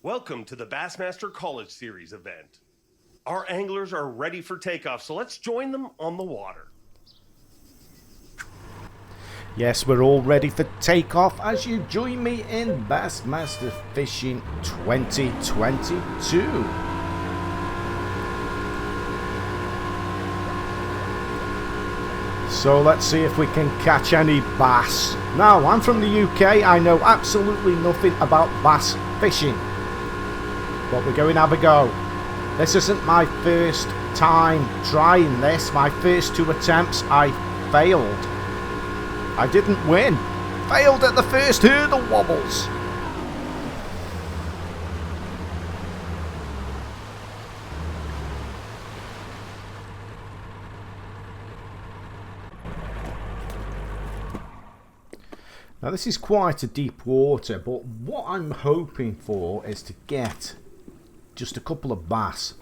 Welcome to the Bassmaster College Series event. Our anglers are ready for takeoff, so let's join them on the water. Yes, we're all ready for takeoff as you join me in Bassmaster Fishing 2022. So let's see if we can catch any bass. Now, I'm from the UK, I know absolutely nothing about bass fishing. But we're going to have a go. This isn't my first time trying this. My first 2 attempts, I failed. I didn't win. Failed at the first hurdle wobbles. Now this is quite a deep water, but what I'm hoping for is to get just a couple of bass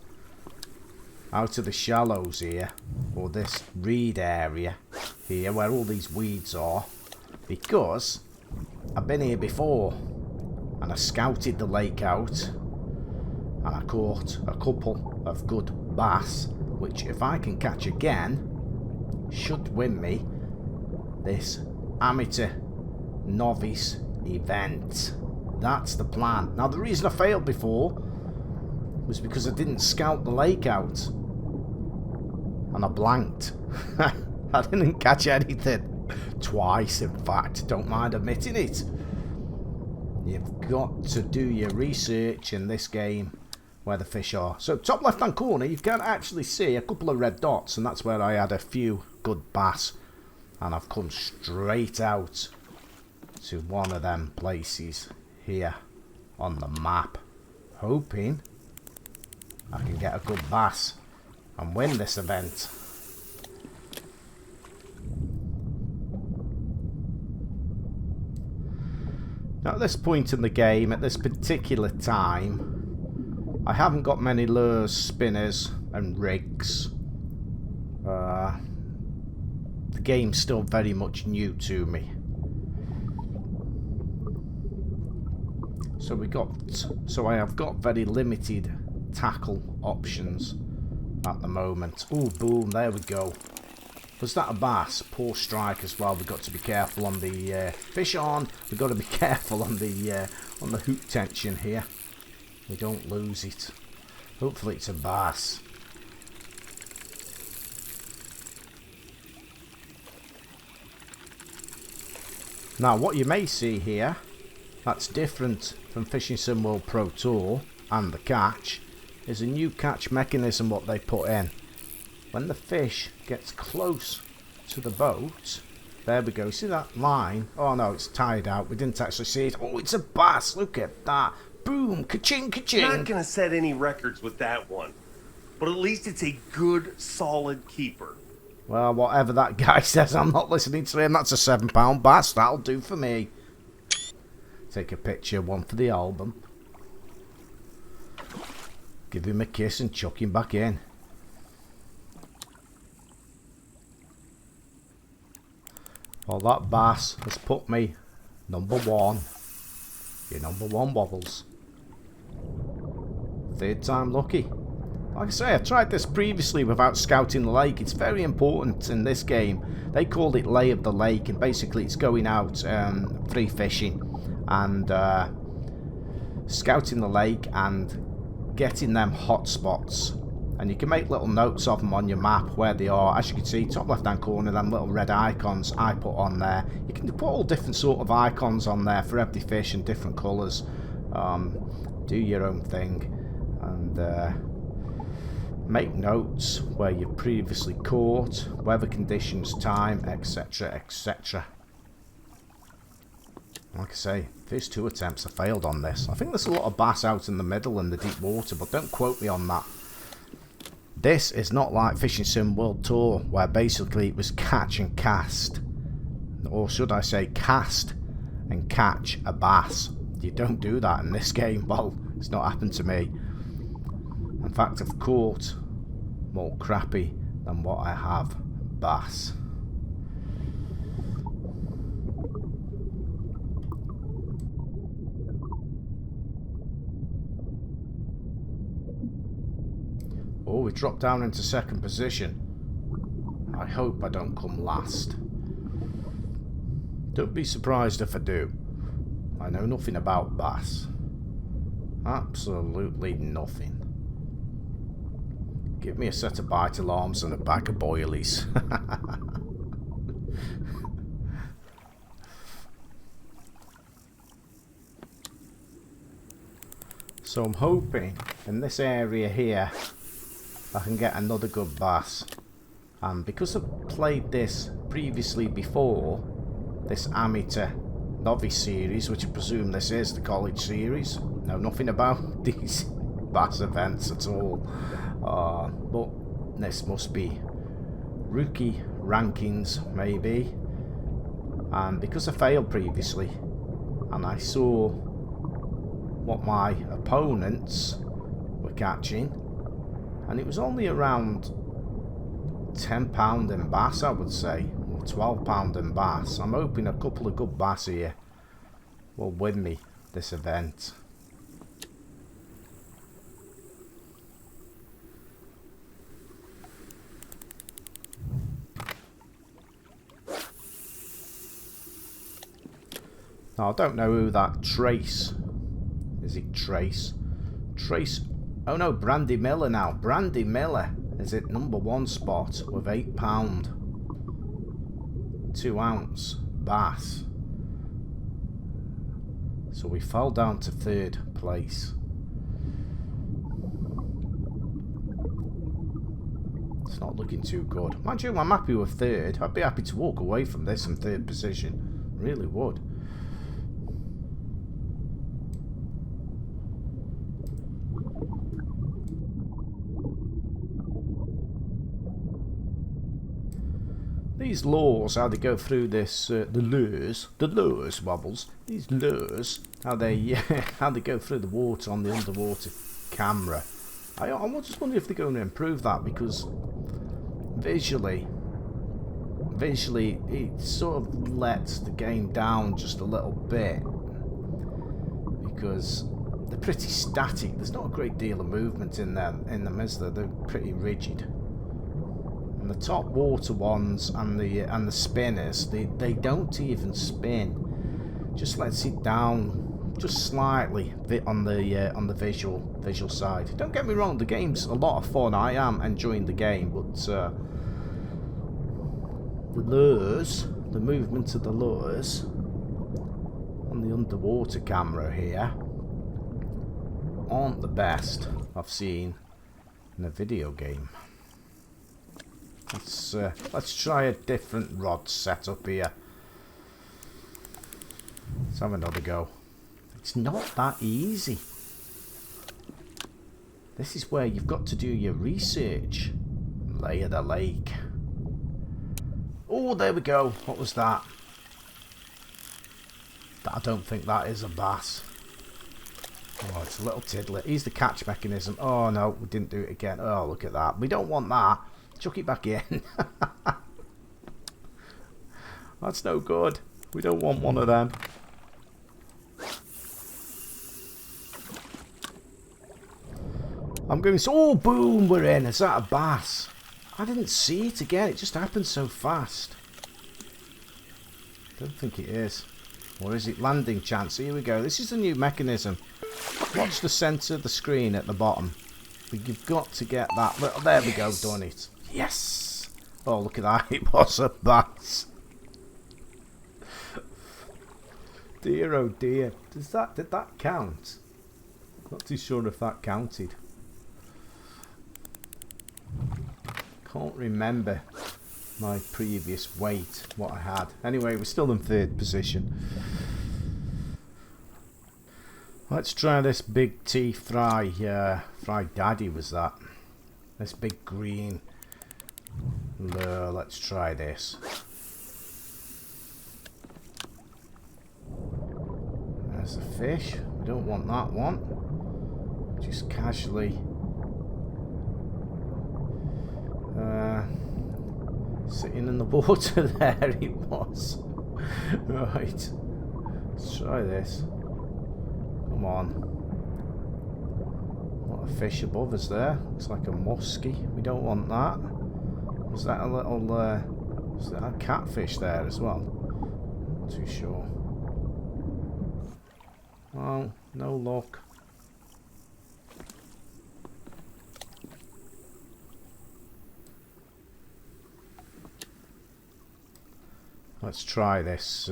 out of the shallows here, or this reed area here where all these weeds are, because I've been here before and I scouted the lake out and I caught a couple of good bass, which if I can catch again should win me this amateur novice event. That's the plan. Now the reason I failed before was because I didn't scout the lake out and I blanked. I didn't catch anything. Twice, in fact. Don't mind admitting it. You've got to do your research in this game where the fish are. So top left hand corner you can actually see a couple of red dots, and that's where I had a few good bass, and I've come straight out to one of them places here on the map, hoping I can get a good bass and win this event. Now at this point in the game, at this particular time, I haven't got many lures, spinners and rigs. The game's still very much new to me. So I have got very limited tackle options at the moment. Oh, boom, there we go. Was that a bass? Poor strike as well. We've got to be careful on the fish on. We've got to be careful on the hook tension here. We don't lose it. Hopefully it's a bass. Now what you may see here that's different from Fishing Sim World Pro Tour and the catch is a new catch mechanism what they put in. When the fish gets close to the boat, there we go, see that line? Oh no, it's tied out, we didn't actually see it. Oh, it's a bass, look at that. Boom, ka-ching, ka-ching. Not gonna set any records with that one, but at least it's a good, solid keeper. Well, whatever that guy says, I'm not listening to him. That's a £7 bass, that'll do for me. Take a picture, one for the album. Give him a kiss and chuck him back in. Well, that bass has put me #1. Your #1 wobbles. 3rd time lucky. Like I say, I tried this previously without scouting the lake. It's very important in this game. They called it lay of the lake, and basically it's going out free fishing and scouting the lake and getting them hot spots. And you can make little notes of them on your map where they are. As you can see, top left hand corner, them little red icons I put on there. You can put all different sort of icons on there for every fish in different colours. Do your own thing and make notes where you've previously caught, weather conditions, time, etc, etc. Like I say, first 2 attempts I failed on this. I think there's a lot of bass out in the middle in the deep water, but don't quote me on that. This is not like Fishing Sim World Tour, where basically it was catch and cast. Or should I say cast and catch a bass. You don't do that in this game. Well, it's not happened to me. In fact, I've caught more crappie than what I have bass. Oh, we dropped down into second position. I hope I don't come last. Don't be surprised if I do. I know nothing about bass. Absolutely nothing. Give me a set of bite alarms and a bag of boilies. So I'm hoping in this area here I can get another good bass. And because I've played this previously before, this amateur novice series, which I presume this is the college series, know nothing about these bass events at all. But this must be rookie rankings maybe. And because I failed previously and I saw what my opponents were catching, and it was only around £10 in bass, I would say, or £12 in bass. I'm hoping a couple of good bass here will win me this event. Now I don't know who that Trace. Is it Trace? Trace. Oh no, Brandy Miller now. Brandy Miller is at #1 spot with £8 2-ounce bass. So we fell down to 3rd place. It's not looking too good. Mind you, I'm happy with 3rd. I'd be happy to walk away from this in 3rd position. Really would. These lures, how they go through this, the lures, Wobbles, these lures, how they go through the water on the underwater camera. I just wonder if they're going to improve that, because visually it sort of lets the game down just a little bit, because they're pretty static. There's not a great deal of movement in them, is there? They're pretty rigid. The top water ones and the spinners, they don't even spin. Just lets it down just slightly on the visual side. Don't get me wrong, the game's a lot of fun. I am enjoying the game, but the lures, the movement of the lures on the underwater camera here aren't the best I've seen in a video game. Let's try a different rod setup here. Let's have another go. It's not that easy. This is where you've got to do your research. Lay of the lake. Oh, there we go. What was that? I don't think that is a bass. Oh, it's a little tiddler. Here's the catch mechanism. Oh no, we didn't do it again. Oh, look at that. We don't want that. Chuck it back in. That's no good. We don't want one of them. I'm going to... Oh, boom, we're in. Is that a bass? I didn't see it again. It just happened so fast. Don't think it is. Or is it landing chance? Here we go. This is the new mechanism. Watch the centre of the screen at the bottom. You've got to get that. There we go. Done it. Yes! Oh, look at that. It was a bass. Dear, oh dear. Did that count? Not too sure if that counted. Can't remember my previous weight, what I had. Anyway, we're still in 3rd position. Let's try this big T fry. Fry Daddy was that. This big green. Let's try this. There's a fish. We don't want that one. Just casually sitting in the water there it was. Right. Let's try this. Come on. Not a fish above us there. Looks like a muskie. We don't want that. Was that a little... was that a catfish there as well? Not too sure. Oh, no luck. Let's try this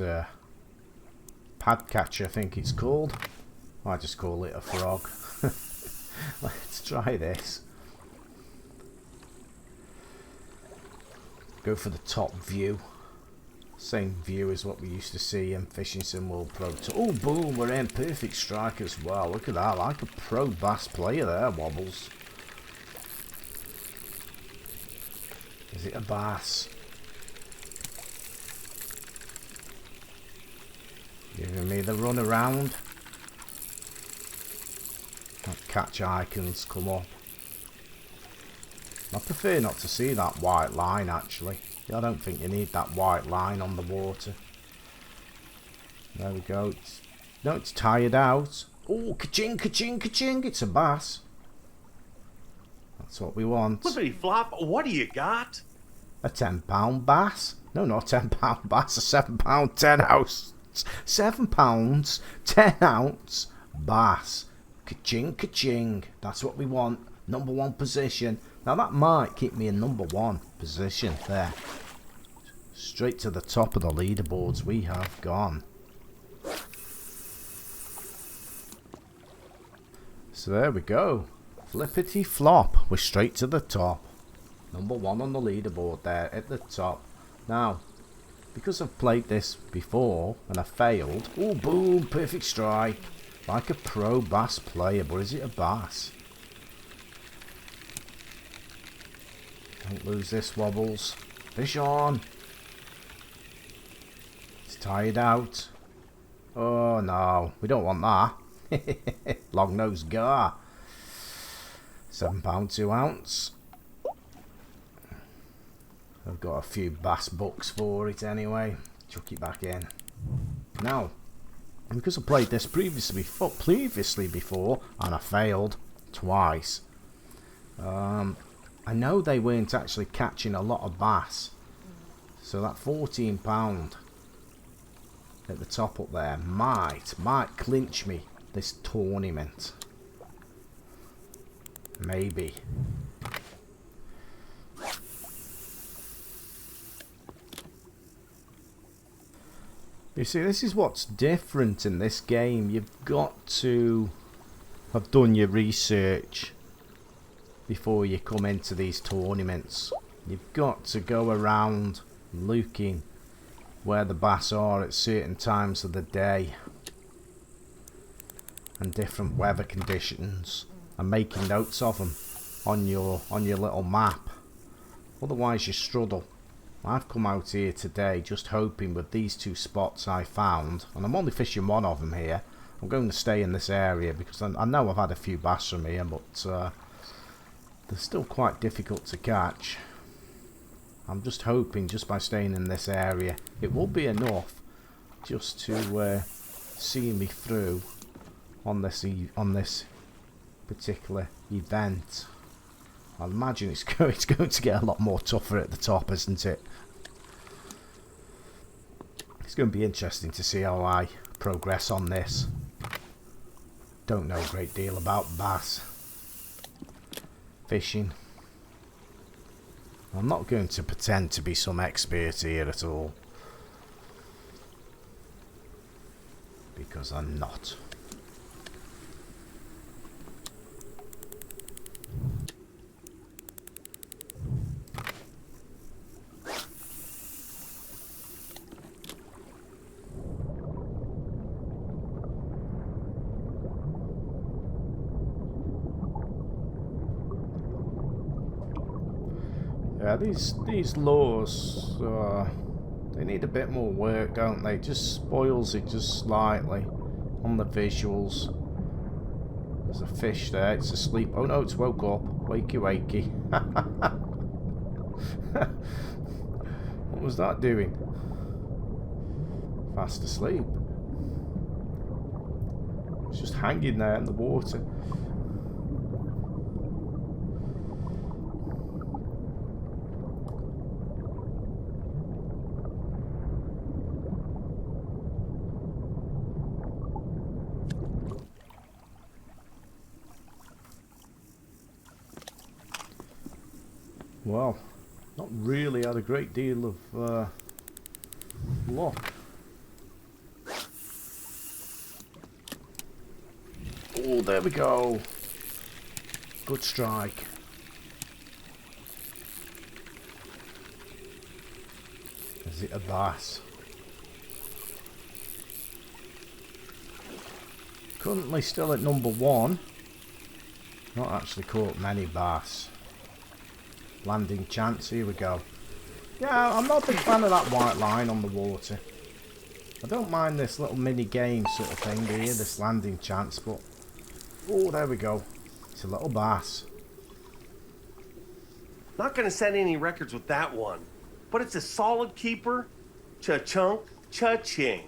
pad catcher, I think it's called. I just call it a frog. Let's try this. Go for the top view. Same view as what we used to see in Fishing Sim World Pro. Oh, boom, we're in. Perfect strike as well. Look at that, like a pro bass player there, Wobbles. Is it a bass? Giving me the run around. That catch icons come up. I prefer not to see that white line actually. I don't think you need that white line on the water. There we go. No, it's tired out. Oh, ka-ching, ka-ching, ka-ching. It's a bass. That's what we want. Flippity flop, what do you got? A £10 bass. No, not £10 bass. A £7 10 ounce. £7 10 ounce bass. Ka-ching, ka-ching. That's what we want. Number 1 position. Now that might keep me in number 1 position there. Straight to the top of the leaderboards we have gone. So there we go. Flippity flop. We're straight to the top. Number 1 on the leaderboard there at the top. Now, because I've played this before and I failed. Oh, boom, perfect strike. Like a pro bass player, but is it a bass? Don't lose this, Wobbles. Fish on. It's tired out. Oh no, we don't want that. Long nose gar. £7 2 ounce. I've got a few bass bucks for it anyway. Chuck it back in. Now, because I played this previously before and I failed twice. I know they weren't actually catching a lot of bass, so that £14 at the top up there might clinch me this tournament. Maybe. You see, this is what's different in this game. You've got to have done your research before you come into these tournaments. You've got to go around looking where the bass are at certain times of the day and different weather conditions and making notes of them on your little map. Otherwise you struggle. I've come out here today just hoping with these 2 spots I found, and I'm only fishing one of them here. I'm going to stay in this area because I know I've had a few bass from here, but they're still quite difficult to catch. I'm just hoping just by staying in this area it will be enough just to see me through on this particular event. I imagine it's going to get a lot more tougher at the top, isn't it? It's going to be interesting to see how I progress on this. Don't know a great deal about bass fishing. I'm not going to pretend to be some expert here at all, because I'm not. Yeah, these lures, they need a bit more work, don't they? It just spoils it just slightly on the visuals. There's a fish there, it's asleep. Oh no, it's woke up. Wakey wakey. What was that doing? Fast asleep. It's just hanging there in the water. Well, not really had a great deal of luck. Oh, there we go. Good strike. Is it a bass? Currently still at number 1. Not actually caught many bass. Landing chance, here we go. Yeah, I'm not a big fan of that white line on the water. I don't mind this little mini game sort of thing here, this landing chance, but... Oh, there we go. It's a little bass. Not gonna set any records with that one, but it's a solid keeper. Cha-chunk, cha-ching.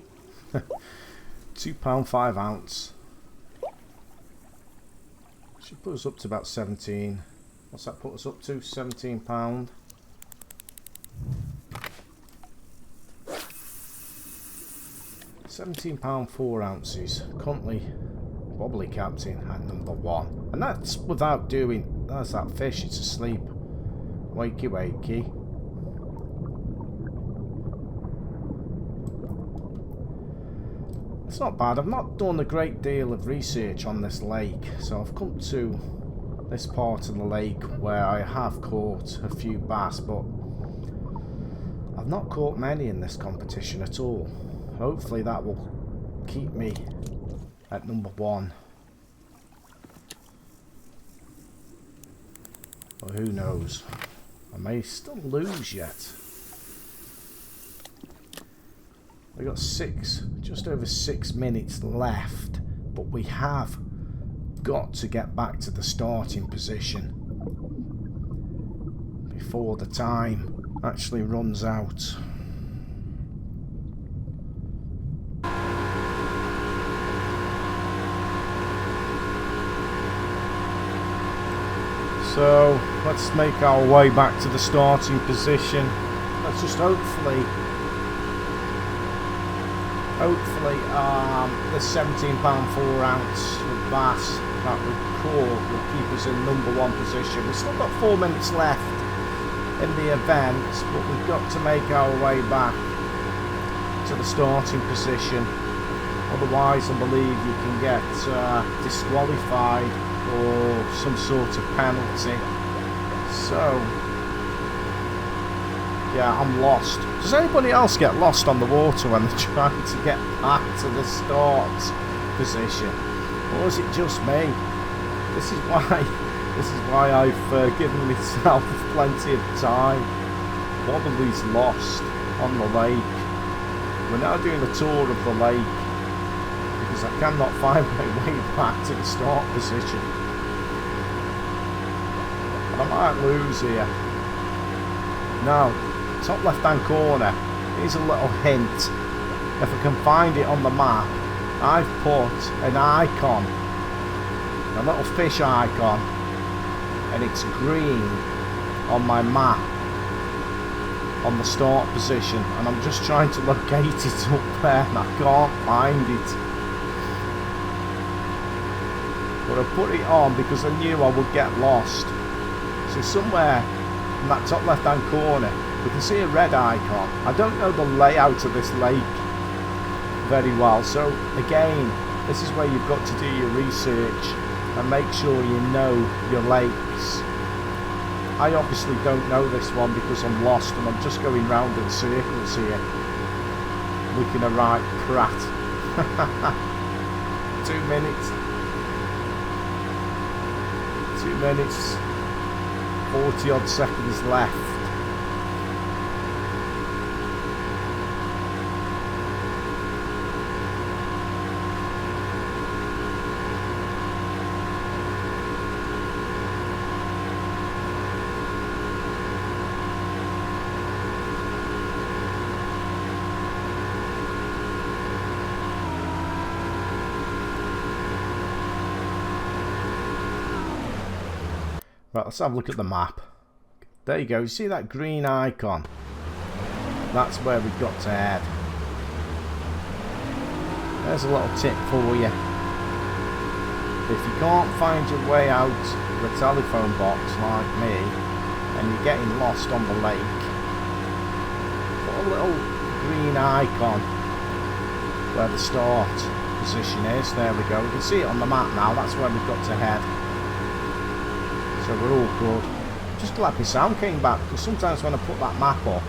£2 5 ounce. Should put us up to about 17. What's that put us up to? £17. £17 4 ounces. Currently WobblyCaptain at number 1. And that's without doing... That's that fish, it's asleep. Wakey wakey. It's not bad. I've not done a great deal of research on this lake, so I've come to this part of the lake where I have caught a few bass, but I've not caught many in this competition at all. Hopefully that will keep me at number 1. But who knows? I may still lose yet. We've got just over 6 minutes left, but we have got to get back to the starting position before the time actually runs out. So let's make our way back to the starting position. Let's just hopefully the £17 4 ounce of bass that we caught will keep us in number 1 position. We've still got 4 minutes left in the event, but we've got to make our way back to the starting position. Otherwise, I believe you can get disqualified or some sort of penalty. So yeah, I'm lost. Does anybody else get lost on the water when they're trying to get back to the start position? Or is it just me? This is why I've given myself plenty of time. Wobbly's lost on the lake. We're now doing a tour of the lake because I cannot find my way back to the start position. And I might lose here. Now, top left hand corner, here's a little hint. If I can find it on the map, I've put an icon, a little fish icon, and it's green on my map on the start position, and I'm just trying to locate it up there and I can't find it. But I put it on because I knew I would get lost. So somewhere in that top left hand corner we can see a red icon. I don't know the layout of this lake very well, so again, this is where you've got to do your research and make sure you know your lakes. I obviously don't know this one because I'm lost and I'm just going round in circles here looking a right prat. 2 minutes 40 odd seconds left. Right, let's have a look at the map. There you go, you see that green icon? That's where we've got to head. There's a little tip for you. If you can't find your way out of a telephone box like me, and you're getting lost on the lake, put a little green icon where the start position is. There we go. We can see it on the map now. That's where we've got to head. So we're all good. Just glad my sound came back, because sometimes when I put that map up,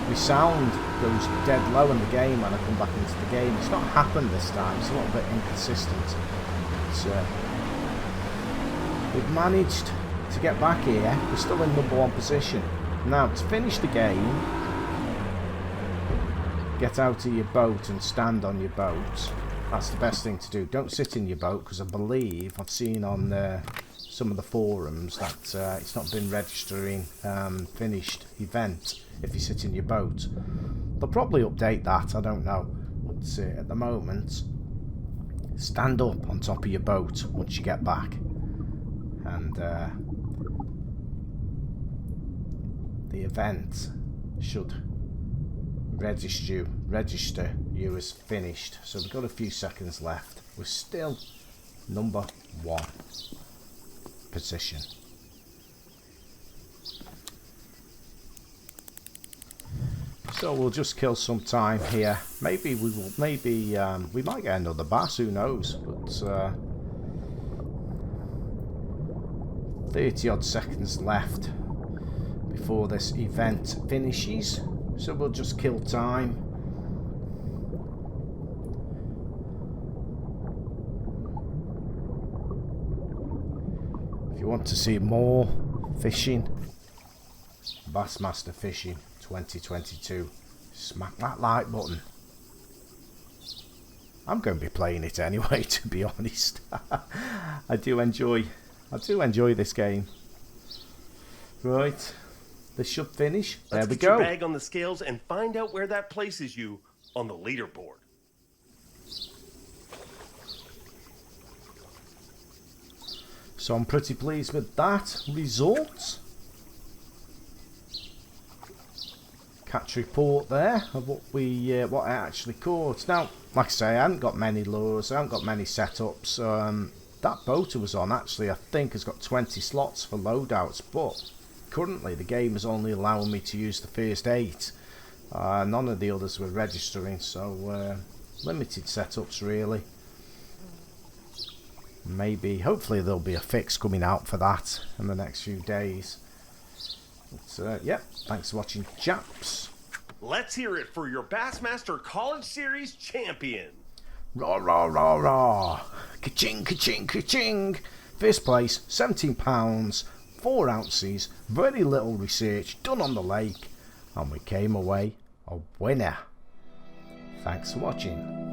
my sound goes dead low in the game when I come back into the game. It's not happened this time. It's a little bit inconsistent. We've managed to get back here. We're still in #1 position. Now, to finish the game, get out of your boat and stand on your boat. That's the best thing to do. Don't sit in your boat, because I believe I've seen on some of the forums that it's not been registering finished event if you sit in your boat. They'll probably update that, I don't know. But at the moment, stand up on top of your boat once you get back, and the event should register you as finished. So we've got a few seconds left. We're still #1 position. So we'll just kill some time here. Maybe we will. Maybe we might get another bass. Who knows? But 30 odd seconds left before this event finishes. So we'll just kill time. If you want to see more fishing, Bassmaster Fishing 2022, smack that like button. I'm going to be playing it anyway, to be honest. I do enjoy this game. Right, this should finish. There we go. Let's get your bag on the scales and find out where that places you on the leaderboard. So I'm pretty pleased with that result. Catch report there of what I actually caught. Now, like I say, I haven't got many lures, I haven't got many setups. That boat I was on actually, I think, has got 20 slots for loadouts, but currently the game is only allowing me to use the first 8. None of the others were registering, so limited setups really. Maybe, hopefully there'll be a fix coming out for that in the next few days. But yeah, thanks for watching, chaps. Let's hear it for your Bassmaster College Series champion. Rah, rah, rah, rah. Ka-ching, ka-ching, ka-ching. First place, £17, 4 ounces, very little research done on the lake, and we came away a winner. Thanks for watching.